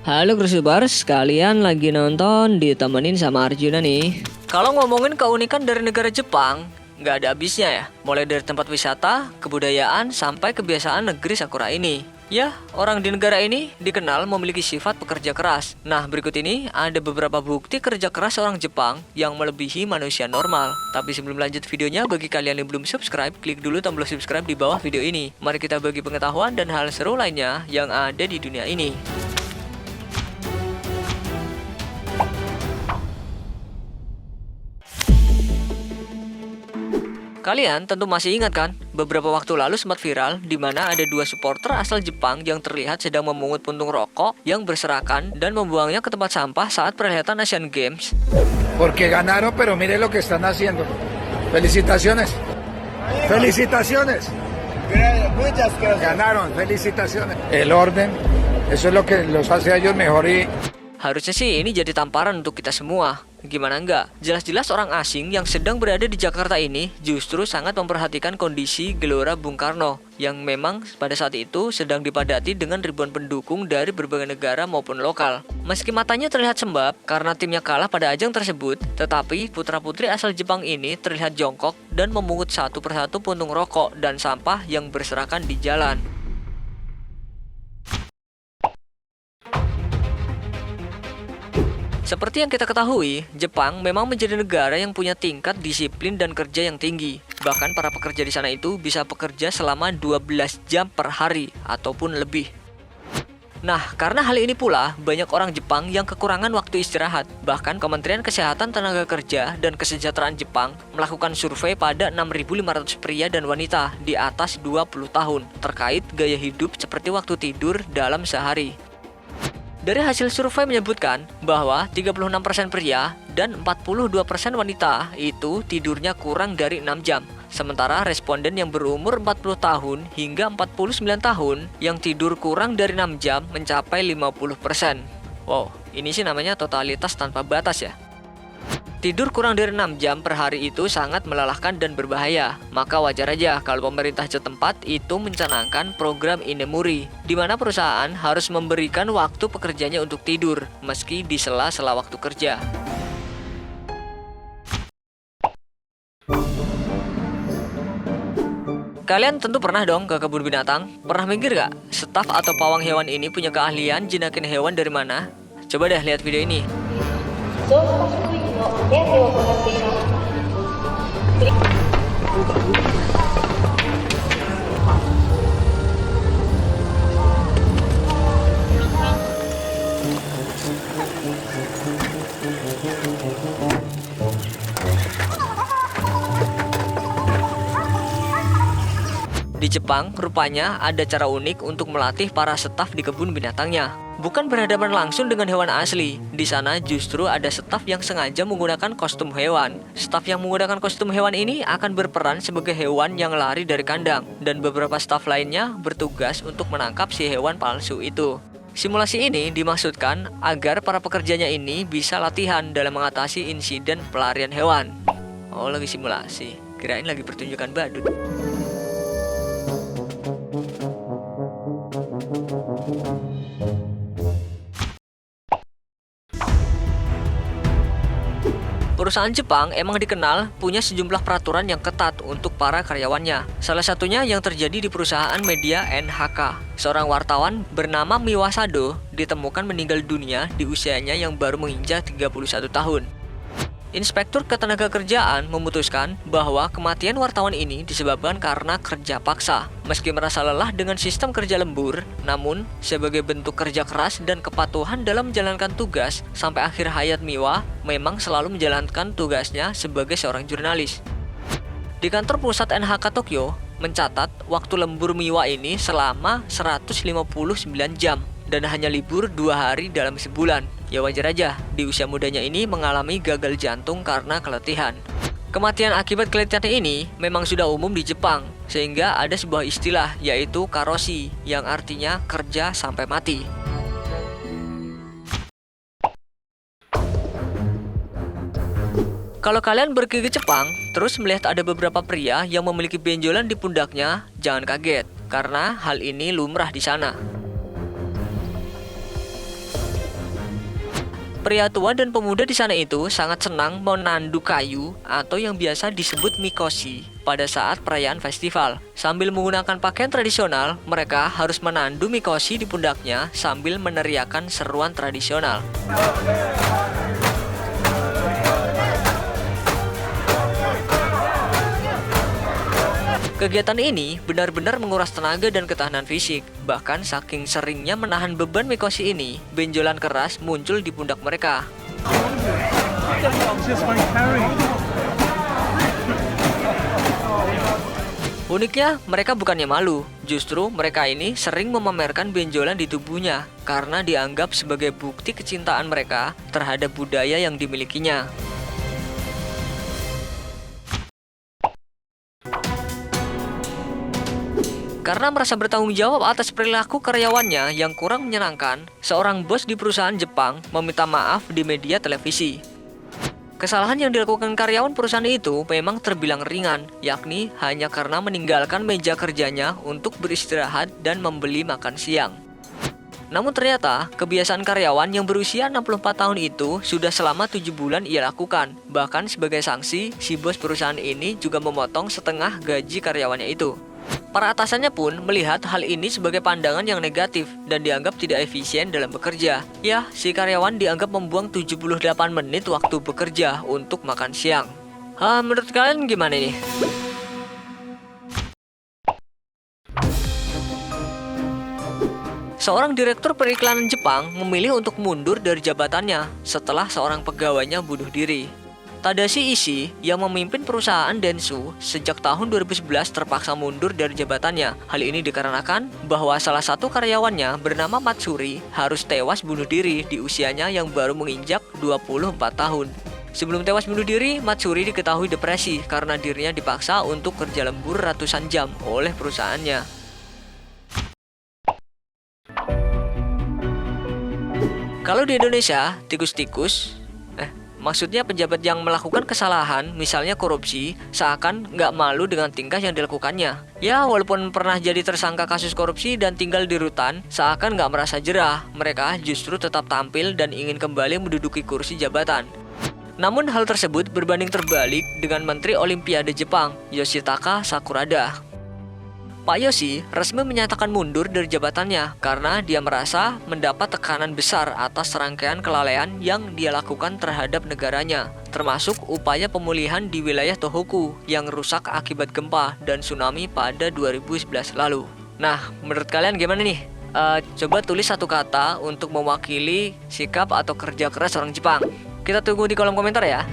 Halo Cruisers, kalian lagi nonton ditemenin sama Arjuna nih. Kalau ngomongin keunikan dari negara Jepang, nggak ada habisnya ya. Mulai dari tempat wisata, kebudayaan, sampai kebiasaan negeri Sakura ini. Ya, orang di negara ini dikenal memiliki sifat pekerja keras. Nah, berikut ini ada beberapa bukti kerja keras orang Jepang yang melebihi manusia normal. Tapi sebelum lanjut videonya, bagi kalian yang belum subscribe, klik dulu tombol subscribe di bawah video ini. Mari kita bagi pengetahuan dan hal seru lainnya yang ada di dunia ini. Kalian tentu masih ingat kan, beberapa waktu lalu sempat viral di mana ada dua supporter asal Jepang yang terlihat sedang memungut puntung rokok yang berserakan dan membuangnya ke tempat sampah saat perhelatan Asian Games. Porque ganaron, pero mire lo que están haciendo. Felicitaciones. Felicitaciones. Muchas gracias. Ganaron, felicitaciones. El orden, eso es lo que los hace a ellos mejor y Harusnya sih ini jadi tamparan untuk kita semua. Gimana enggak? Jelas-jelas orang asing yang sedang berada di Jakarta ini justru sangat memperhatikan kondisi Gelora Bung Karno yang memang pada saat itu sedang dipadati dengan ribuan pendukung dari berbagai negara maupun lokal. Meski matanya terlihat sembab karena timnya kalah pada ajang tersebut, tetapi putra-putri asal Jepang ini terlihat jongkok dan memungut satu persatu puntung rokok dan sampah yang berserakan di jalan. Seperti yang kita ketahui, Jepang memang menjadi negara yang punya tingkat disiplin dan kerja yang tinggi. Bahkan para pekerja di sana itu bisa bekerja selama 12 jam per hari ataupun lebih. Nah, karena hal ini pula, banyak orang Jepang yang kekurangan waktu istirahat. Bahkan Kementerian Kesehatan Tenaga Kerja dan Kesejahteraan Jepang melakukan survei pada 6.500 pria dan wanita di atas 20 tahun terkait gaya hidup seperti waktu tidur dalam sehari. Dari hasil survei menyebutkan bahwa 36% pria dan 42% wanita itu tidurnya kurang dari 6 jam. Sementara responden yang berumur 40 tahun hingga 49 tahun yang tidur kurang dari 6 jam mencapai 50%. Wow, ini sih namanya totalitas tanpa batas ya. Tidur kurang dari 6 jam per hari itu sangat melelahkan dan berbahaya. Maka wajar aja kalau pemerintah setempat itu mencanangkan program Inemuri, di mana perusahaan harus memberikan waktu pekerjanya untuk tidur, meski di sela-sela waktu kerja. Kalian tentu pernah dong ke kebun binatang? Pernah mikir gak, staf atau pawang hewan ini punya keahlian jinakin hewan dari mana? Coba deh lihat video ini. 増加職員の手当てを行っています。 Di Jepang, rupanya ada cara unik untuk melatih para staf di kebun binatangnya. Bukan berhadapan langsung dengan hewan asli. Di sana justru ada staf yang sengaja menggunakan kostum hewan. Staf yang menggunakan kostum hewan ini akan berperan sebagai hewan yang lari dari kandang, dan beberapa staf lainnya bertugas untuk menangkap si hewan palsu itu. Simulasi ini dimaksudkan agar para pekerjanya ini bisa latihan dalam mengatasi insiden pelarian hewan. Oh, lagi simulasi. Kirain lagi pertunjukan badut. Perusahaan Jepang emang dikenal punya sejumlah peraturan yang ketat untuk para karyawannya. Salah satunya yang terjadi di perusahaan media NHK. Seorang wartawan bernama Miwasado ditemukan meninggal dunia di usianya yang baru menginjak 31 tahun. Inspektur Ketenagakerjaan memutuskan bahwa kematian wartawan ini disebabkan karena kerja paksa. Meski merasa lelah dengan sistem kerja lembur, namun sebagai bentuk kerja keras dan kepatuhan dalam menjalankan tugas, sampai akhir hayat Miwa memang selalu menjalankan tugasnya sebagai seorang jurnalis. Di kantor pusat NHK Tokyo mencatat waktu lembur Miwa ini selama 159 jam dan hanya libur 2 hari dalam sebulan. Ya wajar aja, di usia mudanya ini mengalami gagal jantung karena keletihan. Kematian akibat keletihan ini memang sudah umum di Jepang, sehingga ada sebuah istilah yaitu karoshi yang artinya kerja sampai mati. Kalau kalian pergi ke Jepang, terus melihat ada beberapa pria yang memiliki benjolan di pundaknya, jangan kaget, karena hal ini lumrah di sana. Pria tua dan pemuda di sana itu sangat senang menandu kayu atau yang biasa disebut mikoshi pada saat perayaan festival. Sambil menggunakan pakaian tradisional, mereka harus menandu mikoshi di pundaknya sambil meneriakkan seruan tradisional. Kegiatan ini benar-benar menguras tenaga dan ketahanan fisik. Bahkan saking seringnya menahan beban mikoshi ini, benjolan keras muncul di pundak mereka. Uniknya, mereka bukannya malu. Justru mereka ini sering memamerkan benjolan di tubuhnya karena dianggap sebagai bukti kecintaan mereka terhadap budaya yang dimilikinya. Karena merasa bertanggung jawab atas perilaku karyawannya yang kurang menyenangkan, seorang bos di perusahaan Jepang meminta maaf di media televisi. Kesalahan yang dilakukan karyawan perusahaan itu memang terbilang ringan, yakni hanya karena meninggalkan meja kerjanya untuk beristirahat dan membeli makan siang. Namun ternyata, kebiasaan karyawan yang berusia 64 tahun itu sudah selama 7 bulan ia lakukan. Bahkan sebagai sanksi, si bos perusahaan ini juga memotong setengah gaji karyawannya itu. Para atasannya pun melihat hal ini sebagai pandangan yang negatif dan dianggap tidak efisien dalam bekerja. Ya, si karyawan dianggap membuang 78 menit waktu bekerja untuk makan siang. Menurut kalian gimana nih? Seorang direktur periklanan Jepang memilih untuk mundur dari jabatannya setelah seorang pegawainya bunuh diri. Tadashi Ishii yang memimpin perusahaan Dentsu sejak tahun 2011 terpaksa mundur dari jabatannya. Hal ini dikarenakan bahwa salah satu karyawannya bernama Matsuri harus tewas bunuh diri di usianya yang baru menginjak 24 tahun. Sebelum tewas bunuh diri, Matsuri diketahui depresi karena dirinya dipaksa untuk kerja lembur ratusan jam oleh perusahaannya. Kalau di Indonesia, maksudnya pejabat yang melakukan kesalahan, misalnya korupsi, seakan nggak malu dengan tingkah yang dilakukannya. Ya, walaupun pernah jadi tersangka kasus korupsi dan tinggal di rutan, seakan nggak merasa jerah. Mereka justru tetap tampil dan ingin kembali menduduki kursi jabatan. Namun hal tersebut berbanding terbalik dengan Menteri Olimpiade Jepang, Yoshitaka Sakurada. Pak Yoshi resmi menyatakan mundur dari jabatannya karena dia merasa mendapat tekanan besar atas rangkaian kelalaian yang dia lakukan terhadap negaranya, termasuk upaya pemulihan di wilayah Tohoku yang rusak akibat gempa dan tsunami pada 2011 lalu. Nah, menurut kalian gimana nih? Coba tulis satu kata untuk mewakili sikap atau kerja keras orang Jepang. Kita tunggu di kolom komentar ya.